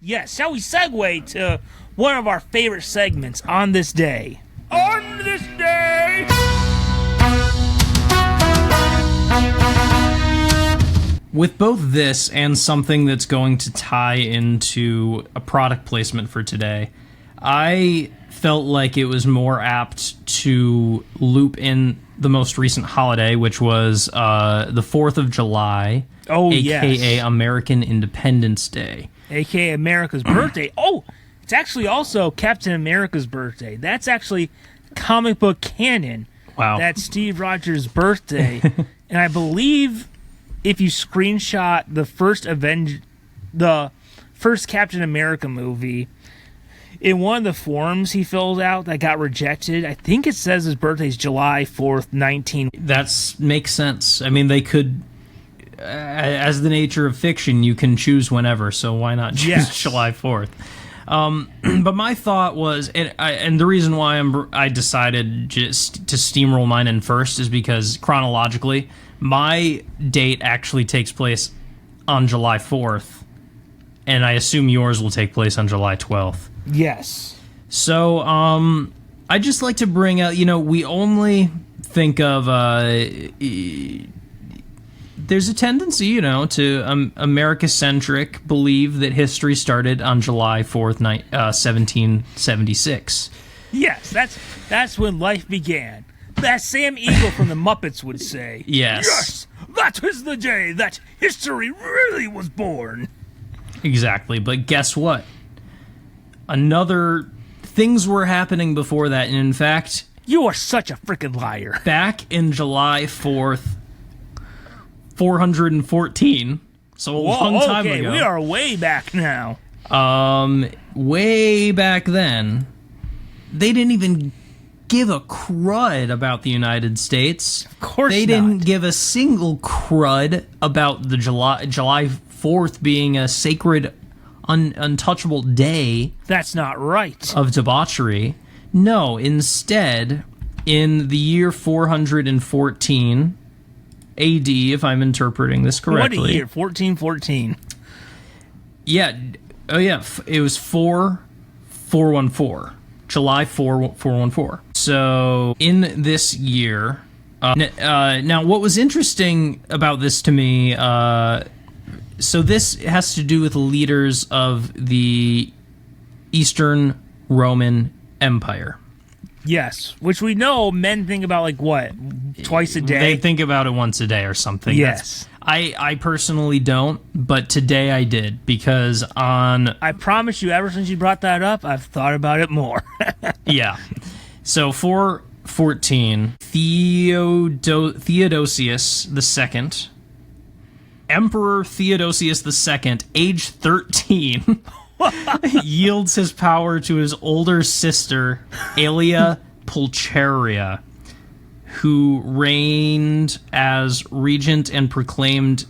Yes, shall we segue to one of our favorite segments on this day? On this day! With both this and something that's going to tie into a product placement for today, I felt like it was more apt to loop in the most recent holiday, which was the 4th of July, a.k.a. American Independence Day. A.k.a. America's birthday. Oh, it's actually also Captain America's birthday. That's actually comic book canon. Wow. That's Steve Rogers' birthday. And I believe if you screenshot the first Captain America movie, in one of the forms he filled out that got rejected, I think it says his birthday is July 4th, 19... That makes sense. I mean, they could... as the nature of fiction, you can choose whenever, so why not choose July 4th? But my thought was, and the reason why I decided just to steamroll mine in first is because chronologically, my date actually takes place on July 4th, and I assume yours will take place on July 12th. Yes. So, I just like to bring out, we only think of, there's a tendency, to America-centric believe that history started on July 4th, 1776. Yes, that's when life began. That Sam Eagle from the Muppets would say. Yes. Yes, that was the day that history really was born. Exactly, but guess what? Things were happening before that, and in fact... You are such a freaking liar. Back in July 4th, 414, so a long time ago. We are way back now. Way back then, they didn't even give a crud about the United States. Of course they didn't give a single crud about the July 4th being a sacred, untouchable day. That's not right. Of debauchery. No, instead, in the year 414 AD, if I'm interpreting this correctly. What a year, 1414. Yeah, it was 414. July 414. So, in this year... now, what was interesting about this to me... so this has to do with leaders of the Eastern Roman Empire. Yes, which we know men think about, twice a day? They think about it once a day or something. Yes. I personally don't, but today I did, because I promise you, ever since you brought that up, I've thought about it more. Yeah. So, 414, Theodosius II, Emperor Theodosius II, age 13... yields his power to his older sister, Aelia Pulcheria, who reigned as regent and proclaimed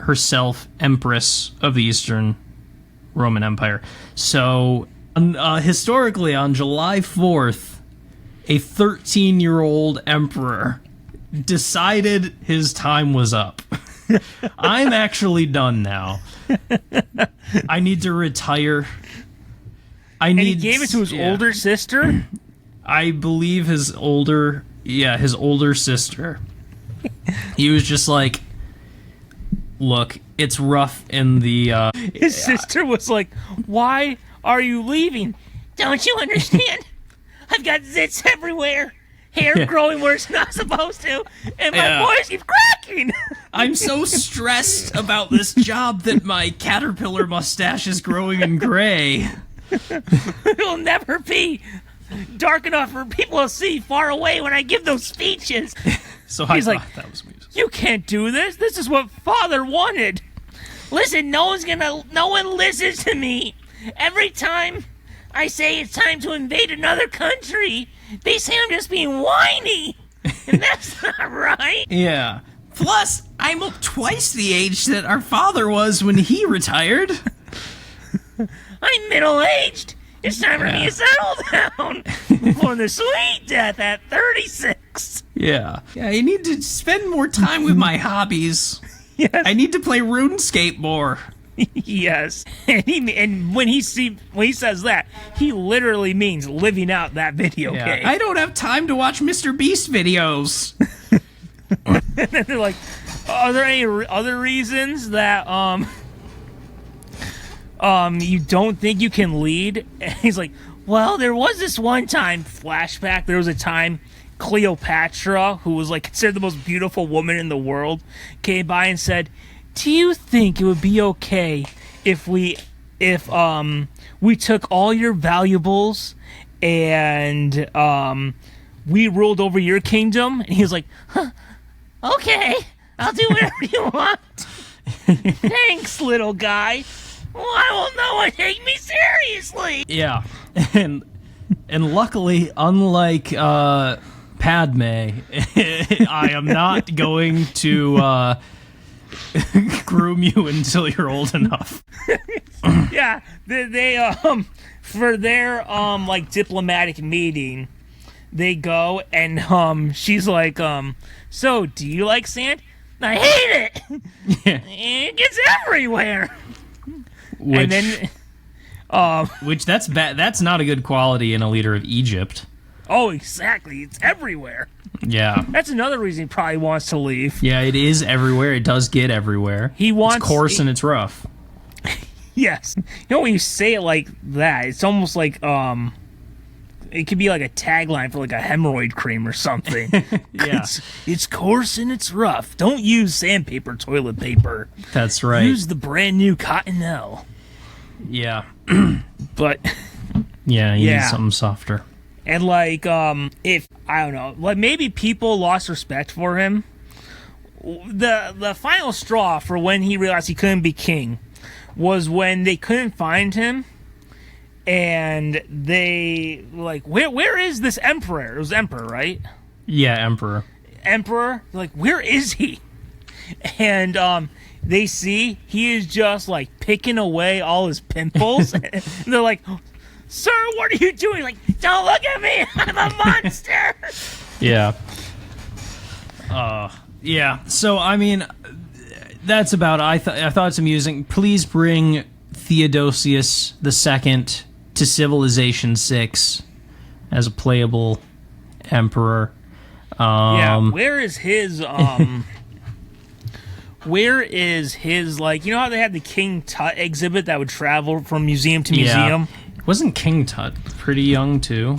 herself Empress of the Eastern Roman Empire. So, historically, on July 4th, a 13-year-old emperor decided his time was up. I'm actually done now. I need to retire. And he gave it to his older sister? I believe his older sister. He was just like, look, it's rough in the... His sister was like, why are you leaving? Don't you understand? I've got zits everywhere. Hair growing where it's not supposed to, and my voice keeps cracking. I'm so stressed about this job that my caterpillar mustache is growing in gray. It'll never be dark enough for people to see far away when I give those speeches. So he's like, that was music. You can't do this. This is what Father wanted. Listen, no one listens to me. Every time I say it's time to invade another country, they say I'm just being whiny, and that's not right. Yeah. Plus, I'm twice the age that our father was when he retired. I'm middle-aged. It's time for me to settle down before the sweet death at 36. Yeah. Yeah, I need to spend more time with my hobbies. Yes. I need to play RuneScape more. Yes, and when he says that, he literally means living out that video game. I don't have time to watch Mr. Beast videos. And then they're like, are there any other reasons that you don't think you can lead? And he's like, well, there was this one time, flashback, there was a time Cleopatra, who was like considered the most beautiful woman in the world, came by and said, do you think it would be okay if we took all your valuables and we ruled over your kingdom? And he was like, huh, okay, I'll do whatever you want. Thanks, little guy. Well, I will no one take me seriously. Yeah, and luckily, unlike Padme, I am not going to groom you until you're old enough. Yeah, they for their like diplomatic meeting, they go and she's like, so do you like sand? I hate it. Yeah. It gets everywhere. Which, and then which that's bad. That's not a good quality in a leader of Egypt. oh, exactly, it's everywhere. Yeah. That's another reason he probably wants to leave. Yeah, it is everywhere. It does get everywhere. He wants it's coarse and it's rough. Yes. You know, when you say it like that, it's almost like it could be like a tagline for like a hemorrhoid cream or something. Yeah. It's coarse and it's rough. Don't use sandpaper toilet paper. That's right. Use the brand new Cottonelle. Yeah. But Yeah, you need something softer. and like if I don't know, like maybe people lost respect for him. The final straw for when he realized he couldn't be king was when they couldn't find him. And they were like, where is this emperor? It was emperor, right? Yeah, Emperor. Emperor. They're like, where is he? And they see he is just like picking away all his pimples. And they're like, sir, what are you doing? Like, don't look at me. I'm a monster. Yeah. Yeah. So I mean, that's about. I thought it's amusing. Please bring Theodosius II to Civilization 6 as a playable emperor. Yeah. Where is his Where is his, like, you know how they had the King Tut exhibit that would travel from museum to museum? Wasn't King Tut pretty young too?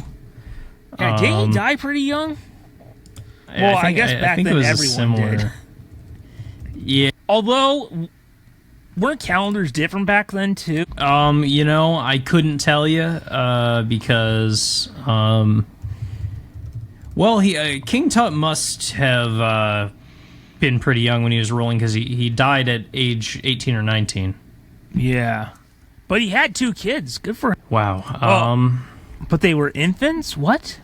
Yeah, didn't he die pretty young? Well, I guess back then everyone did. Yeah. Although, weren't calendars different back then too? You know, I couldn't tell you because well, King Tut must have been pretty young when he was ruling because he died at age 18 or 19. Yeah, but he had 2 kids. Good for him. Wow. But they were infants. What?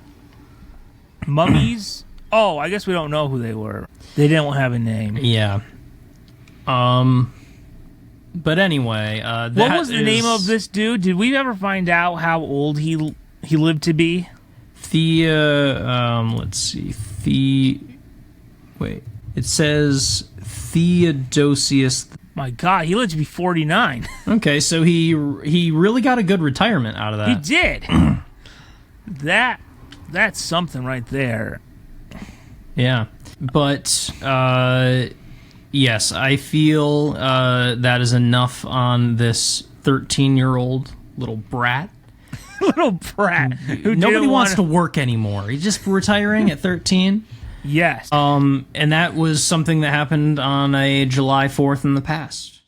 Mummies? Oh, I guess we don't know who they were. They didn't have a name. Yeah. But anywye, what was the name of this dude? Did we ever find out how old he lived to be? Let's see. Wait. It says Theodosius. My God, he lived to be 49. Okay, so he really got a good retirement out of that. He did. That's something right there. Yeah. But yes, I feel that is enough on this 13-year-old little brat. Little brat. Who Nobody wants to work anymore. He's just retiring at 13. Yes. And that was something that happened on a July 4th in the past.